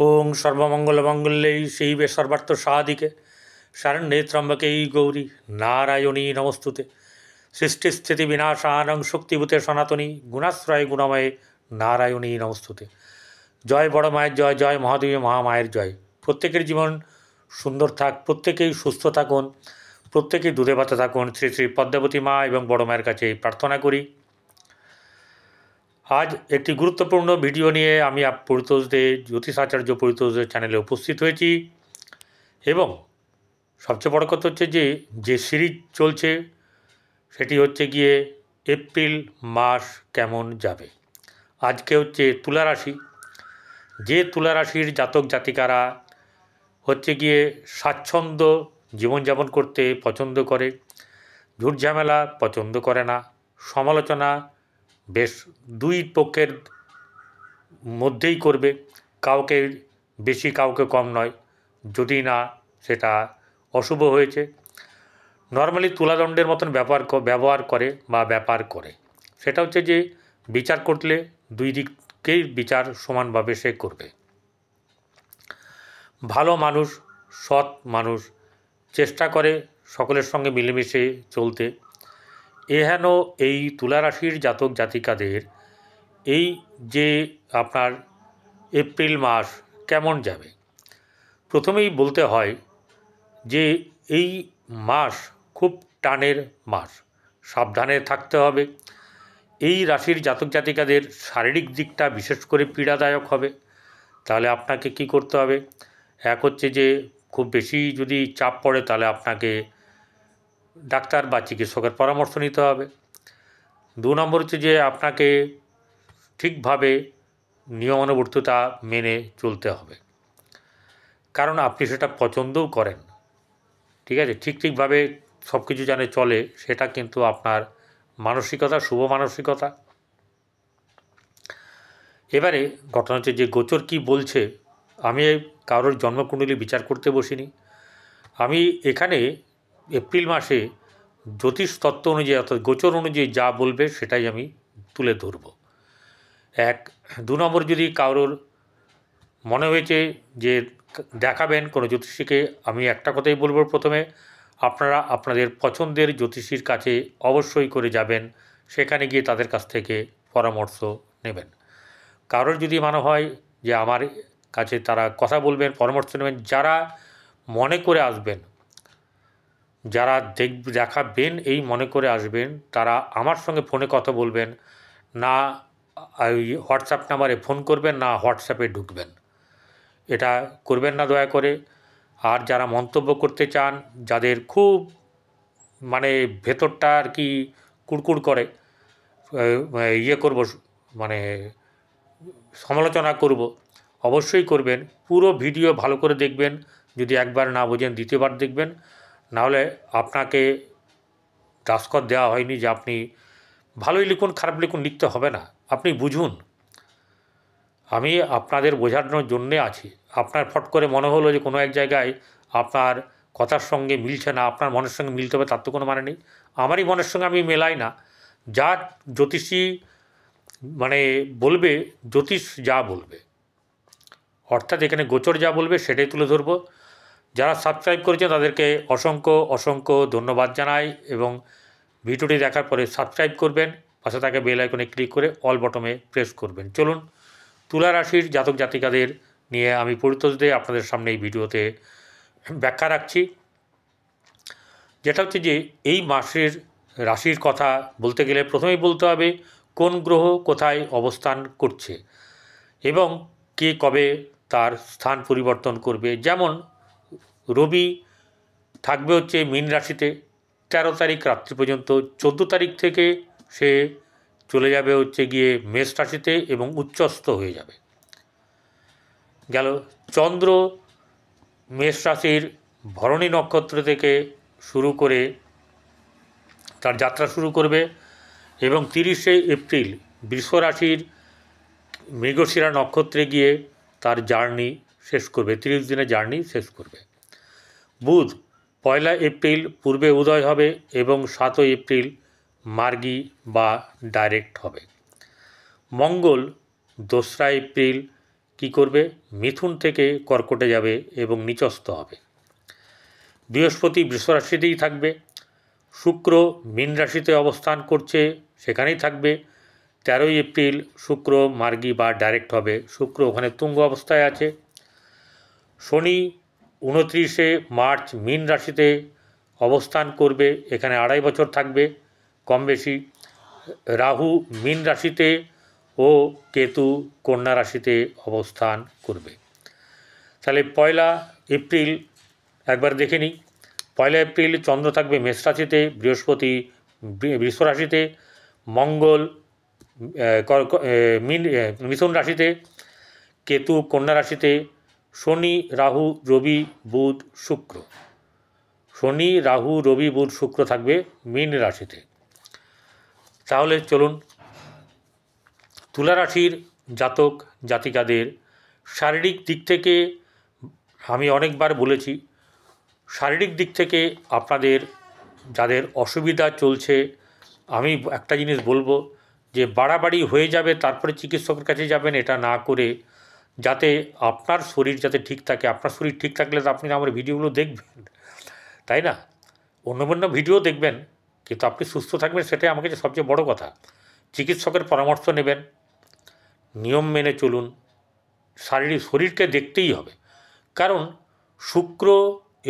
ওং সর্বমঙ্গলমঙ্গলে শিবে সর্বার্থ সাধিকে শরণ্যে ত্র্যম্বকে গৌরী নারায়ণী নমস্তুতে। সৃষ্টিস্থিতি বিনাশানং শক্তিভূতে সনাতনী গুণাশ্রয় গুণময়ে নারায়ণী নমস্তুতে। জয় বড় মায়ের জয়, জয় মহাদেবী মহামায়ের জয়। প্রত্যেকের জীবন সুন্দর থাক, প্রত্যেকেই সুস্থ থাকুন, প্রত্যেকেই দুধে ভাতে থাকুন। শ্রী শ্রী পদ্মাবতী মা এবং বড় মায়ের কাছে প্রার্থনা করি। আজ একটি গুরুত্বপূর্ণ ভিডিও নিয়ে আমি পরিতোষ দে, জ্যোতিষাচার্য পরিতোষ দে চ্যানেলে উপস্থিত হয়েছি। এবং সবচেয়ে বড় কথা হচ্ছে যে সিরিজ চলছে সেটি হচ্ছে গিয়ে এপ্রিল মাস কেমন যাবে। আজকে হচ্ছে তুলা রাশি। যে তুলা রাশির জাতক জাতিকারা হচ্ছে গিয়ে স্বাচ্ছন্দ্য জীবনযাপন করতে পছন্দ করে, ঝুট ঝামেলা পছন্দ করে না, সমালোচনা বেশ দুই পক্ষের মধ্যেই করবে, কাউকে বেশি কাউকে কম নয়, যদি না সেটা অশুভ হয়েছে। নর্মালি তুলাদণ্ডের মতন ব্যবহার করে বা ব্যাপার করে, সেটা হচ্ছে যে বিচার করলে দুই দিককেই বিচার সমানভাবে সে করবে। ভালো মানুষ, সৎ মানুষ চেষ্টা করে সকলের সঙ্গে মিলেমিশে চলতে। এহেন এই তুলা রাশির জাতক জাতিকাদের এই যে আপনার এপ্রিল মাস কেমন যাবে, প্রথমেই বলতে হয় যে এই মাস খুব টানের মাস, সাবধানে থাকতে হবে। এই রাশির জাতক জাতিকাদের শারীরিক দিকটা বিশেষ করে পীড়াদায়ক হবে। তাহলে আপনাকে কি করতে হবে? এক হচ্ছে যে খুব বেশি যদি চাপ পড়ে তাহলে আপনাকে ডাক্তার বা চিকিৎসকের পরামর্শ নিতে হবে। দু নম্বর হচ্ছে যে আপনাকে ঠিকভাবে নিয়মানুবর্তিতা মেনে চলতে হবে, কারণ আপনি সেটা পছন্দও করেন। ঠিক আছে, ঠিকভাবে সব কিছু জানে চলে, সেটা কিন্তু আপনার মানসিকতা, শুভ মানসিকতা। এবারে ঘটনা হচ্ছে যে গোচর কি বলছে। আমি কারোর জন্মকুণ্ডলী বিচার করতে বসিনি। আমি এখানে এপ্রিল মাসে জ্যোতিষ তত্ত্ব অনুযায়ী অর্থাৎ গোচর অনুযায়ী যা বলবে সেটাই আমি তুলে ধরব। এক। দু নম্বর, যদি কারোর মনে হয়েছে যে দেখাবেন কোনো জ্যোতিষীকে, আমি একটা কথাই বলবো, প্রথমে আপনারা আপনাদের পছন্দের জ্যোতিষীর কাছে অবশ্যই করে যাবেন, সেখানে গিয়ে তাদের কাছ থেকে পরামর্শ নেবেন। কারোর যদি মনে হয় যে আমার কাছে তারা কথা বলবেন, পরামর্শ নেবেন, যারা মনে করে আসবেন, যারা দেখাবেন এই মনে করে আসবেন, তারা আমার সঙ্গে ফোনে কথা বলবেন না, হোয়াটসঅ্যাপ নাম্বারে ফোন করবেন না, হোয়াটসঅ্যাপে ঢুকবেন, এটা করবেন না দয়া করে। আর যারা মন্তব্য করতে চান, যাদের খুব মানে ভেতরটা আর কি কুড়কুড় করে, করব মানে সমালোচনা করব, অবশ্যই করবেন। পুরো ভিডিও ভালো করে দেখবেন, যদি একবার না বোঝেন দ্বিতীয়বার দেখবেন, নাহলে আপনাকে দাসকর দেওয়া হয়নি যে আপনি ভালোই লিখুন খারাপ লিখুন, লিখতে হবে না, আপনি বুঝুন। আমি আপনাদের বোঝানোর জন্যে আছি। আপনার ফট করে মনে হলো যে কোনো এক জায়গায় আপনার কথার সঙ্গে মিলছে না, আপনার মনের সঙ্গে মিলতে হবে তার তো কোনো মানে নেই। আমারই মনের সঙ্গে আমি মেলাই না, যা জ্যোতিষী মানে বলবে, জ্যোতিষ যা বলবে, অর্থাৎ এখানে গোচর যা বলবে সেটাই তুলে ধরব। যারা সাবস্ক্রাইব করেছে তাদেরকে অসংখ্য অসংখ্য ধন্যবাদ জানাই, এবং ভিডিওটি দেখার পরে সাবস্ক্রাইব করবেন, পাশে থাকা বেল আইকনে ক্লিক করে অল বটমে প্রেস করবেন। চলুন, তুলা রাশির জাতক জাতিকাদের নিয়ে আমি পরিতোষ দে আপনাদের সামনে এই ভিডিওতে ব্যাখ্যা রাখছি। যেটা হচ্ছে যে এই মাসের রাশির কথা বলতে গেলে প্রথমেই বলতে হবে কোন গ্রহ কোথায় অবস্থান করছে এবং কে কবে তার স্থান পরিবর্তন করবে। যেমন রবি থাকবে হচ্ছে মীন রাশিতে 13 তারিখ রাত্রি পর্যন্ত, 14 তারিখ থেকে সে চলে যাবে হচ্ছে গিয়ে মেষ রাশিতে এবং উচ্চস্থ হয়ে যাবে। গেল। চন্দ্র মেষ রাশির ভরণী নক্ষত্র থেকে শুরু করে তার যাত্রা শুরু করবে এবং 30শে এপ্রিল বৃষ রাশির মৃগশিরা নক্ষত্রে গিয়ে তার জার্নি শেষ করবে, 30 দিনের জার্নি শেষ করবে। বুধ 1 এপ্রিল পূর্বে উদয় হবে এবং 7 এপ্রিল মার্গী বা ডাইরেক্ট হবে। মঙ্গল 2 এপ্রিল কি করবে, মিথুন থেকে কর্কটে যাবে এবং নিচস্থ হবে। বৃহস্পতি বৃষ রাশিতেই থাকবে, শুক্র মীন রাশিতে অবস্থান করছে, সেখানেই থাকবে। 13ই এপ্রিল শুক্র মার্গী বা ডাইরেক্ট হবে, শুক্র ওখানে তুঙ্গ অবস্থায় আছে। শনি 29শে মার্চ মীন রাশিতে অবস্থান করবে, এখানে 2.5 বছর থাকবে কম বেশি। রাহু মীন রাশিতে ও কেতু কন্যা রাশিতে অবস্থান করবে। তাহলে 1 এপ্রিল একবার দেখে নিই। 1 এপ্রিল চন্দ্র থাকবে মেষ রাশিতে, বৃহস্পতি বৃষ রাশিতে, মঙ্গল মিথুন রাশিতে, কেতু কন্যা রাশিতে, শনি রাহু রবি বুধ শুক্র, শনি রাহু রবি বুধ শুক্র থাকবে মীন রাশিতে। তাহলে চলুন তুলা রাশির জাতক জাতিকাদের শারীরিক দিক থেকে, আমি অনেকবার বলেছি, শারীরিক দিক থেকে আপনাদের যাদের অসুবিধা চলছে, আমি একটা জিনিস বলবো যে বাড়াবাড়ি হয়ে যাবে তারপরে চিকিৎসকের কাছে যাবেন, এটা না করে যাতে আপনার শরীর যাতে ঠিক থাকে। আপনার শরীর ঠিক থাকলে তো আপনি আমার ভিডিওগুলো দেখবেন, তাই না? অন্য ভিডিও দেখবেন, কিন্তু আপনি সুস্থ থাকবেন, সেটাই আমার কাছে সবচেয়ে বড় কথা। চিকিৎসকের পরামর্শ নেবেন, নিয়ম মেনে চলুন, শরীরকে দেখতেই হবে। কারণ শুক্র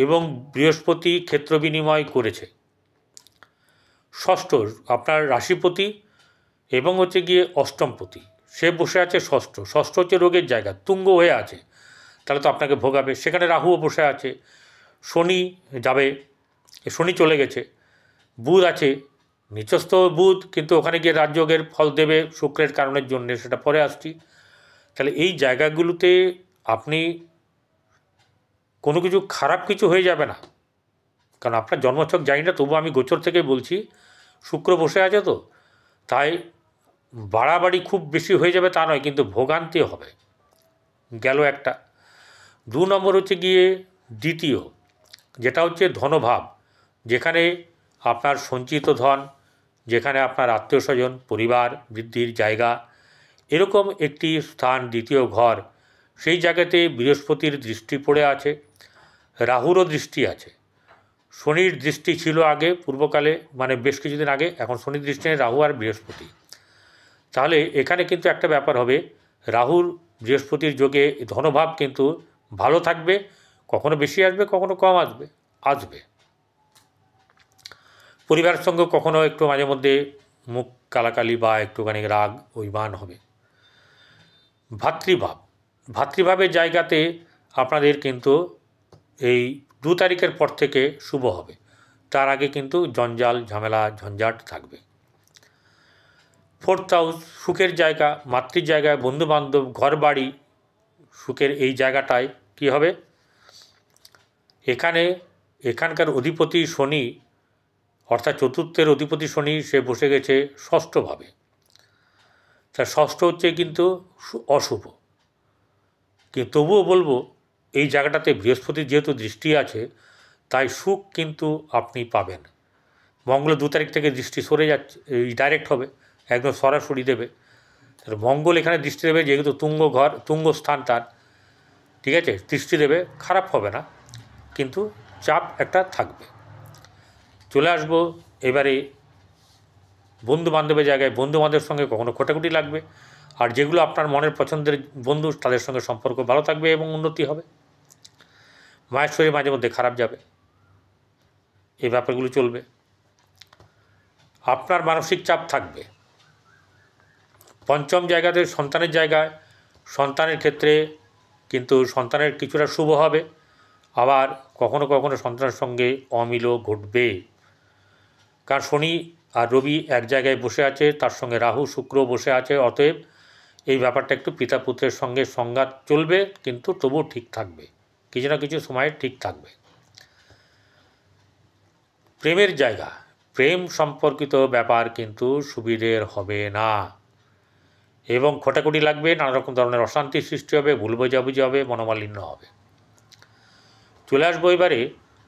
এবং বৃহস্পতি ক্ষেত্র বিনিময় করেছে, ষষ্ঠ আপনার রাশিপতি এবং হচ্ছে গিয়ে অষ্টমপতি, সে বসে আছে ষষ্ঠ, ষষ্ঠ হচ্ছে রোগের জায়গা, তুঙ্গ হয়ে আছে, তাহলে তো আপনাকে ভোগাবে। সেখানে রাহুও বসে আছে, শনি যাবে, শনি চলে গেছে, বুধ আছে নিচস্থ বুধ, কিন্তু ওখানে গিয়ে রাজযোগের ফল দেবে শুক্রের কারণের জন্য, সেটা পরে আসছি। তাহলে এই জায়গাগুলোতে আপনি কোনো কিছু খারাপ কিছু হয়ে যাবে না, কারণ আপনার জন্মছক জানি না, তবু আমি গোচর থেকে বলছি শুক্র বসে আছে, তো তাই বাড়াবাড়ি খুব বেশি হয়ে যাবে তা নয়, কিন্তু ভোগান্তি হবে। গেল একটা। 2 নম্বর হচ্ছে গিয়ে দ্বিতীয়, যেটা হচ্ছে ধনভাব, যেখানে আপনার সঞ্চিত ধন, যেখানে আপনার আত্মীয় স্বজন পরিবার বৃদ্ধির জায়গা, এরকম একটি স্থান দ্বিতীয় ঘর, সেই জায়গাতে বৃহস্পতির দৃষ্টি পড়ে আছে, রাহুরও দৃষ্টি আছে, শনির দৃষ্টি ছিল আগে পূর্বকালে, মানে বেশ কিছুদিন আগে, এখন শনির দৃষ্টি নেই, রাহু আর বৃহস্পতি। তাহলে এখানে কিন্তু একটা ব্যাপার হবে, রাহুর বৃহস্পতির যোগে ধনভাব কিন্তু ভালো থাকবে, কখনো বেশি আসবে কখনো কম আসবে। পরিবারের সঙ্গে কখনো একটু মাঝে মধ্যে মুখ কালাকালি বা একটুখানি রাগ অভিমান হবে। ভাতৃভাবের জায়গাতে আপনাদের কিন্তু এই 2 তারিখের পর থেকে শুভ হবে, তার আগে কিন্তু জঞ্জাল ঝামেলা ঝঞ্ঝাট থাকবে। 4th হাউস সুখের জায়গা, মাতৃর জায়গায়, বন্ধুবান্ধব, ঘর বাড়ি, সুখের এই জায়গাটায় কি হবে, এখানকার অধিপতি শনি, অর্থাৎ চতুর্থের অধিপতি শনি, সে বসে গেছে ষষ্ঠভাবে। তা ষষ্ঠ হচ্ছে কিন্তু অশুভ, কিন্তু তবুও বলবো এই জায়গাটাতে বৃহস্পতির যেহেতু দৃষ্টি আছে, তাই সুখ কিন্তু আপনি পাবেন। মঙ্গল 2 তারিখ থেকে দৃষ্টি সরে যাচ্ছে, ডাইরেক্ট হবে, একদম সরাসরি দেবে। তাহলে মঙ্গল এখানে দৃষ্টি দেবে, যেহেতু তুঙ্গ স্থান তার, ঠিক আছে, দৃষ্টি দেবে, খারাপ হবে না, কিন্তু চাপ একটা থাকবে। চলে আসবো এবারে বন্ধুবান্ধবের জায়গায়, বন্ধুবান্ধবের সঙ্গে কখনো খোটাখুটি লাগবে, আর যেগুলো আপনার মনের পছন্দের বন্ধু, তাদের সঙ্গে সম্পর্ক ভালো থাকবে এবং উন্নতি হবে। মায়ের শরীর মাঝে মধ্যে খারাপ যাবে, এই ব্যাপারগুলো চলবে। আপনার মানসিক চাপ থাকবে। পঞ্চম জায়গাতে সন্তানের জায়গায়, সন্তানের ক্ষেত্রে কিন্তু সন্তানের কিছুটা শুভ হবে, আবার কখনো কখনো সন্তানের সঙ্গে অমিলও ঘটবে, কারণ শনি আর রবি এক জায়গায় বসে আছে, তার সঙ্গে রাহু শুক্র বসে আছে, অতএব এই ব্যাপারটা একটু পিতা পুত্রের সঙ্গে সংঘাত চলবে, কিন্তু তবুও ঠিক থাকবে, কিছু না কিছু সময় ঠিক থাকবে। প্রেমের জায়গা, প্রেম সম্পর্কিত ব্যাপার কিন্তু সুবিধের হবে না, এবং খোটাখুটি লাগবে, নানা রকম ধরনের অশান্তির সৃষ্টি হবে, ভুল বোঝাবুঝি হবে, মনোমালিন্য হবে। চলে আসবো এবারে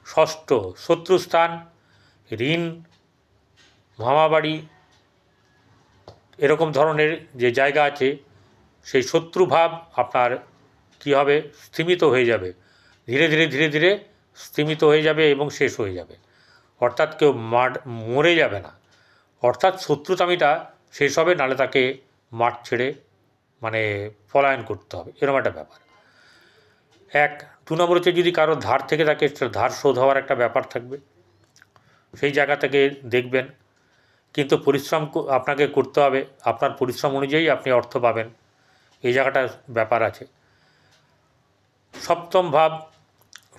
ষষ্ঠ, শত্রুস্থান, ঋণ, মামাবাড়ি, এরকম ধরনের যে জায়গা আছে, সেই শত্রুভাব আপনার কী হবে, স্তিমিত হয়ে যাবে, ধীরে ধীরে ধীরে ধীরে স্তিমিত হয়ে যাবে এবং শেষ হয়ে যাবে। অর্থাৎ কেউ মরে যাবে না, অর্থাৎ শত্রুতামিটা শেষ হবে, নাহলে তাকে মাঠ ছেড়ে মানে পলায়ন করতে হবে, এরকম একটা ব্যাপার। 2 নম্বর হচ্ছে যদি কারো ধার থেকে থাকে, ধার শোধ হওয়ার একটা ব্যাপার থাকবে, সেই জায়গা থেকে দেখবেন। কিন্তু পরিশ্রম আপনাকে করতে হবে, আপনার পরিশ্রম অনুযায়ী আপনি অর্থ পাবেন, এই জায়গাটার ব্যাপার আছে।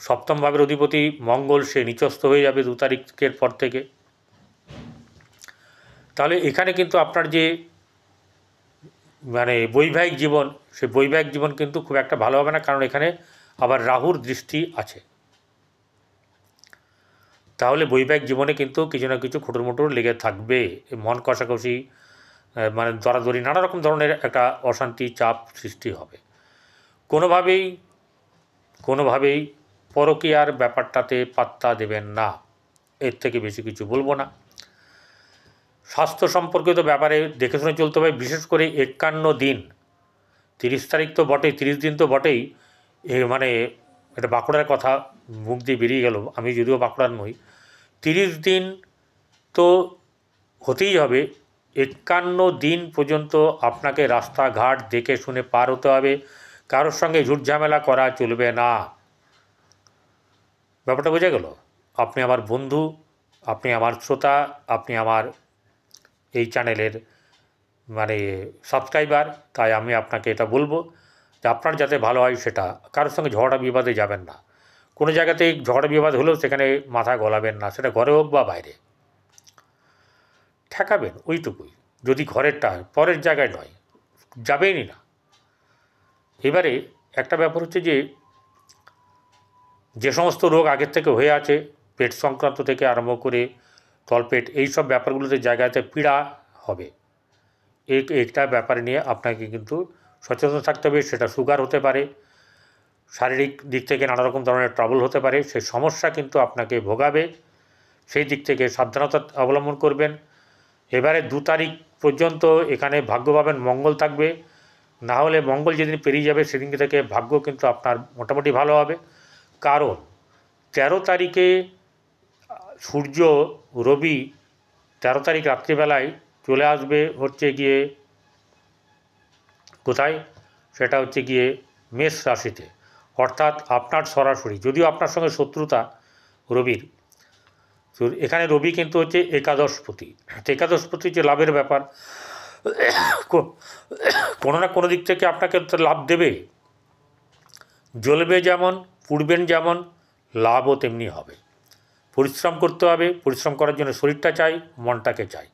সপ্তম ভাবের অধিপতি মঙ্গল, সে নিচস্থ হয়ে যাবে 2 তারিখের পর থেকে। তাহলে এখানে কিন্তু আপনার যে মানে বৈবাহিক জীবন, সে বৈবাহিক জীবন কিন্তু খুব একটা ভালো হবে না, কারণ এখানে আবার রাহুর দৃষ্টি আছে। তাহলে বৈবাহিক জীবনে কিন্তু কিছু না কিছু খুঁটোর লেগে থাকবে, মন কষাকষি, মানে দরাদরি, নানা রকম ধরনের একটা অশান্তি, চাপ সৃষ্টি হবে। কোনোভাবেই পরকীয়ার ব্যাপারটাতে পাত্তা দেবেন না, এর থেকে বেশি কিছু বলবো না। স্বাস্থ্য সম্পর্কিত ব্যাপারে দেখে শুনে চলতে হবে, বিশেষ করে 51 দিন, 30 তারিখ তো বটেই, 30 দিন তো বটেই, মানে এটা বাঁকুড়ার কথা মুখ দিয়ে বেরিয়ে গেল, আমি যদিও বাঁকুড়ার নই। 30 দিন তো হতেই হবে, 51 দিন পর্যন্ত আপনাকে রাস্তাঘাট দেখে শুনে পার হতে হবে, কারোর সঙ্গে ঝুটঝামেলা করা চলবে না। ব্যাপারটা বোঝা গেল? আপনি আমার বন্ধু, আপনি আমার শ্রোতা, আপনি আমার এই চ্যানেলের মানে সাবস্ক্রাইবার, তাই আমি আপনাকে এটা বলবো যে আপনার যাতে ভালো হয় সেটা, কারোর সঙ্গে ঝগড়া বিবাদে যাবেন না। কোনো জায়গাতেই ঝগড়া বিবাদ হলেও সেখানে মাথা গলাবেন না, সেটা ঘরে হোক বা বাইরে, ঠেকাবেন ওইটুকুই। যদি ঘরেরটা, পরের জায়গায় নয়, যাবেনই না। এবারে একটা ব্যাপার হচ্ছে যে সমস্ত রোগ আগের থেকে হয়ে আছে, পেট সংক্রান্ত থেকে আরম্ভ করে তলপেট, এই সব ব্যাপারগুলোতে জায়গাতে পীড়া হবে, একটা ব্যাপার নিয়ে আপনাকে কিন্তু সচেতন থাকতে হবে। সেটা সুগার হতে পারে, শারীরিক দিক থেকে নানা রকম ধরনের ট্রাবল হতে পারে, সেই সমস্যা কিন্তু আপনাকে ভোগাবে, সেই দিক থেকে সাবধানতা অবলম্বন করবেন। এবারে 2 তারিখ পর্যন্ত এখানে ভাগ্য পাবেন, মঙ্গল থাকবে, না হলে মঙ্গল যেদিন পেরিয়ে যাবে সেদিন থেকে ভাগ্য কিন্তু আপনার মোটামুটি ভালো হবে। কারণ 13 তারিখে সূর্য, রবি 13 তারিখ রাত্রিবেলায় চলে আসবে হচ্ছে গিয়ে কোথায়, সেটা হচ্ছে গিয়ে মেষ রাশিতে, অর্থাৎ আপনার সরাসরি, যদিও আপনার সঙ্গে শত্রুতা রবির, এখানে রবি কিন্তু হচ্ছে একাদশপতি। একাদশপতি হচ্ছে লাভের ব্যাপার, কোনো না কোনো দিক থেকে আপনাকে তো লাভ দেবে, জ্বলবে যেমন, পুড়বেন যেমন, লাভও তেমনি হবে। পরিশ্রম করতে হবে, পরিশ্রম করার জন্য শরীরটা চাই, মনটাকে চাই,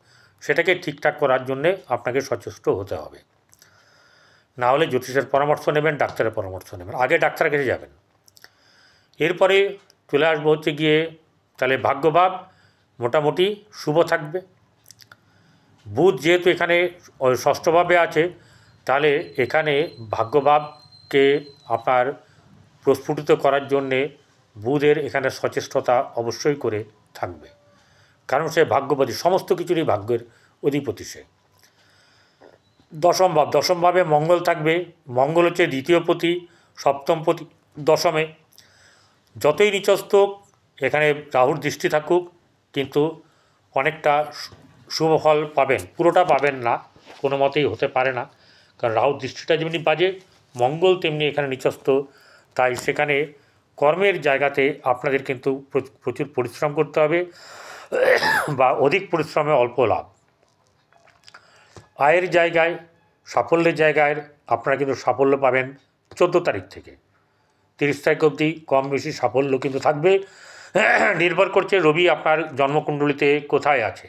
সেটাকে ঠিকঠাক করার জন্যে আপনাকে সচেষ্ট হতে হবে। না হলে জ্যোতিষের পরামর্শ নেবেন, ডাক্তারের পরামর্শ নেবেন, আগে ডাক্তারের কাছে যাবেন। এরপরে চলে আসবো হচ্ছে গিয়ে, তাহলে ভাগ্যভাব মোটামুটি শুভ থাকবে। বুধ যেহেতু এখানে ষষ্ঠভাবে আছে, তাহলে এখানে ভাগ্যভাবকে আপনার প্রস্ফুটিত করার জন্যে বুধের এখানে সচেষ্টতা অবশ্যই করে থাকবে, কারণ সে ভাগ্যপতি, সমস্ত কিছুরই ভাগ্যের অধিপতি সে। দশমভাবে মঙ্গল থাকবে, মঙ্গল হচ্ছে দ্বিতীয়পতি, সপ্তমপতি দশমে। যতই নিচস্থ এখানে রাহুর দৃষ্টি থাকুক, কিন্তু অনেকটা শুভ ফল পাবেন, পুরোটা পাবেন না, কোনো মতেই হতে পারে না, কারণ রাহুর দৃষ্টিটা যেমনি বাজে, মঙ্গল তেমনি এখানে নিচস্থ, তাই সেখানে কর্মের জায়গাতে আপনাদের কিন্তু প্রচুর পরিশ্রম করতে হবে, বা অধিক পরিশ্রমে অল্প লাভ। আয়ের জায়গায়, সাফল্যের জায়গায় আপনারা কিন্তু সাফল্য পাবেন 14 তারিখ থেকে 30 তারিখ অবধি কম বেশি সাফল্য কিন্তু থাকবে। নির্ভর করছে রবি আপনার জন্মকুণ্ডলিতে কোথায় আছে।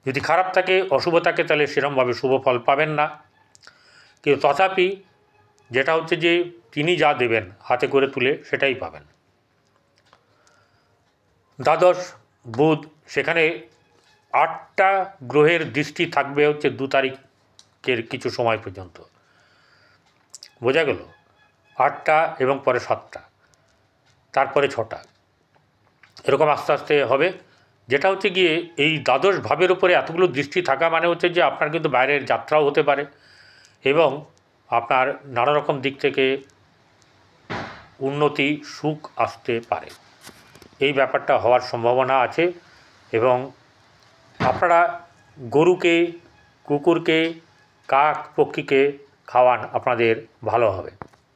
যদি খারাপ থাকে, অশুভ থাকে, তাহলে সেরকমভাবে শুভ ফল পাবেন না, কিন্তু তথাপি যেটা হচ্ছে যে তিনি যা দেবেন হাতে করে তুলে সেটাই পাবেন। দ্বাদশ বুধ, সেখানে 8টা গ্রহের দৃষ্টি থাকবে হচ্ছে 2 তারিখের কিছু সময় পর্যন্ত, বোঝা গেল? 8টা এবং পরে 7টা, তারপরে 6টা, এরকম আস্তে আস্তে হবে। যেটা হচ্ছে গিয়ে এই দ্বাদশ ভাবের উপরে এতগুলো দৃষ্টি থাকা মানে হচ্ছে যে আপনার কিন্তু বাইরের যাত্রাও হতে পারে, এবং আপনার নানা রকম দিক থেকে উন্নতি সুখ আসতে পারে, এই ব্যাপারটা হওয়ার সম্ভাবনা আছে। এবং আপনারা গরুকে, কুকুরকে, কাক পক্ষীকে খাওয়ান, আপনাদের ভালো হবে।